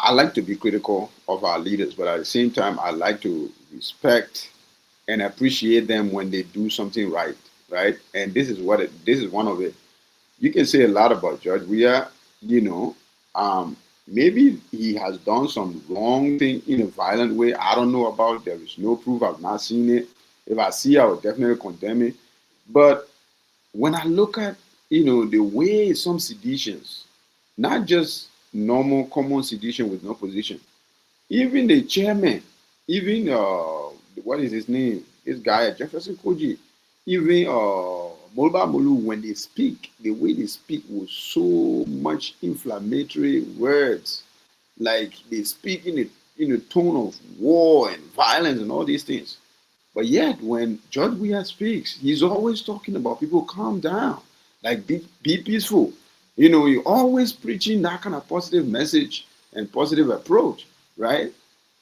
I like to be critical of our leaders, but at the same time, I like to respect and appreciate them when they do something right, right? And this is one of it. You can say a lot about George Weah, you know, um, maybe he has done some wrong thing in a violent way. I don't know about it. There is no proof. I've not seen it. If I see, I will definitely condemn it. But when I look at, the way some seditions, not just normal common sedition with no position, even the chairman, even what is his name? This guy Jefferson Koji, even Molba Molu, when they speak, the way they speak with so much inflammatory words, like they speak in a tone of war and violence and all these things. But yet, when George Weah speaks, he's always talking about people calm down, like be peaceful. You're always preaching that kind of positive message and positive approach, right?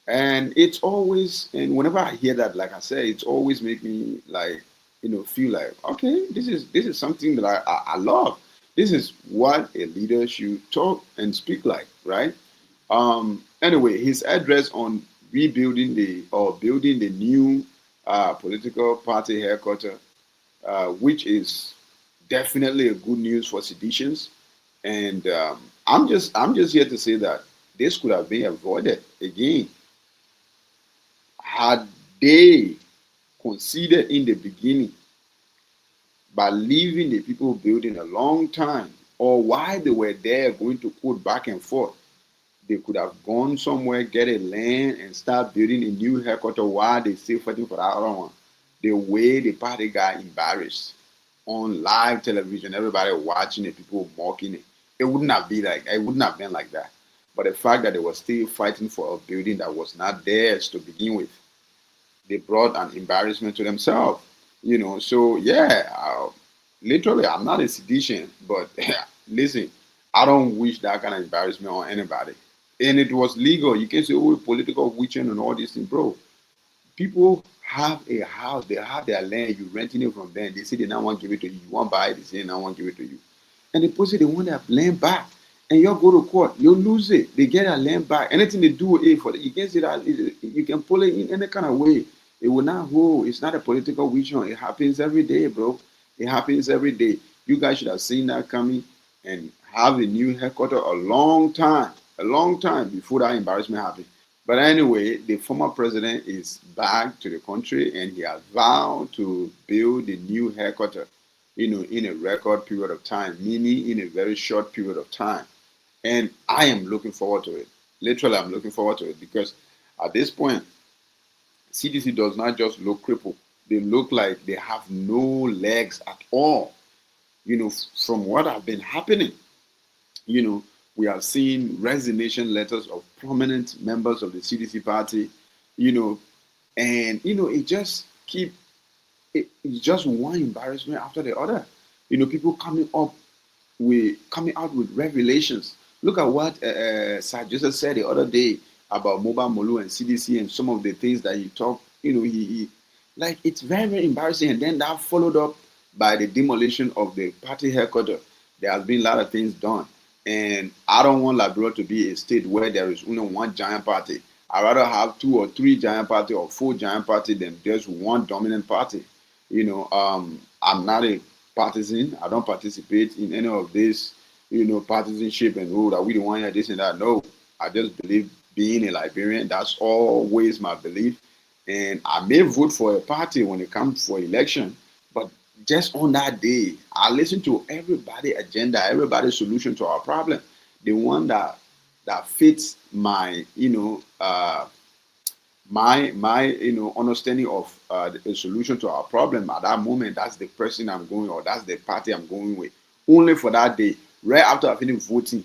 And it's always, and whenever I hear that, like I said, it's always make me like, feel like, okay, this is something that I love. This is what a leader should talk and speak like, right? Anyway, his address on rebuilding the or building the new political party headquarters, which is definitely a good news for seditions. And I'm just here to say that this could have been avoided again had they considered in the beginning by leaving the people building a long time, or while they were there going to quote back and forth, they could have gone somewhere, get a land, and start building a new headquarters while they still fighting for that other one. The way the party got embarrassed on live television, everybody watching it, people mocking it. It wouldn't have been like that. But the fact that they were still fighting for a building that was not theirs to begin with, they brought an embarrassment to themselves. So yeah, literally, I'm not a sedition, but listen, I don't wish that kind of embarrassment on anybody. And it was legal. You can say, oh, political witching and all these things, bro. People have a house, they have their land, you renting it from them. They say they don't want to give it to you. You want to buy it, they say they don't want to give it to you. And the person they want their land back. And you go to court, you lose it. They get their land back. Anything they do with it for you can say that you can pull it in any kind of way. It will not hold. It's not a political witch hunt. It happens every day, bro. It happens every day. You guys should have seen that coming and have a new headquarters a long time before that embarrassment happened. But anyway, the former president is back to the country and he has vowed to build a new headquarters, in a record period of time, meaning in a very short period of time. And I am looking forward to it. Literally, I'm looking forward to it because at this point, CDC does not just look crippled. They look like they have no legs at all. From what have been happening, you know, we have seen resignation letters of prominent members of the CDC party, you know, and it just it's just one embarrassment after the other. People coming out with revelations. Look at what Sir Joseph said the other day about Mobile Molu and CDC and some of the things that he talked. He like it's very very embarrassing. And then that followed up by the demolition of the party headquarters. There has been a lot of things done, and I don't want Liberia to be a state where there is only one giant party. I rather have two or three giant party or four giant party than just one dominant party. I'm not a partisan. I don't participate in any of this, partisanship and rule that we don't want this and that. No, I just believe being a Liberian. That's always my belief. And I may vote for a party when it comes for election, but just on that day, I listen to everybody' agenda, everybody's solution to our problem. The one that fits my, my understanding of the solution to our problem at that moment. That's the person I'm going, or that's the party I'm going with, only for that day. Right after I finish voting,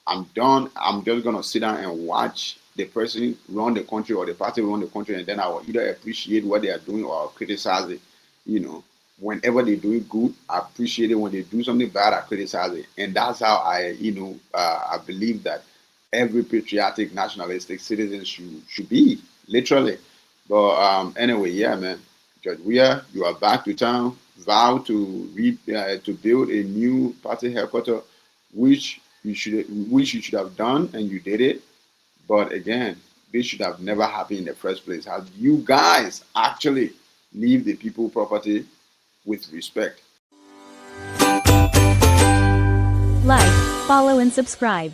I'm done. I'm just gonna sit down and watch the person run the country or the party run the country, and then I will either appreciate what they are doing or criticize it. you know Whenever they do it good, I appreciate it. When they do something bad, I criticize it. And that's how I believe that every patriotic nationalistic citizen should be, literally. But anyway, yeah, man. Judge Weah, you are back to town. Vow to build a new party headquarters, which you should have done, and you did it. But again, this should have never happened in the first place. Had you guys actually leave the people property with respect. Like, follow and subscribe.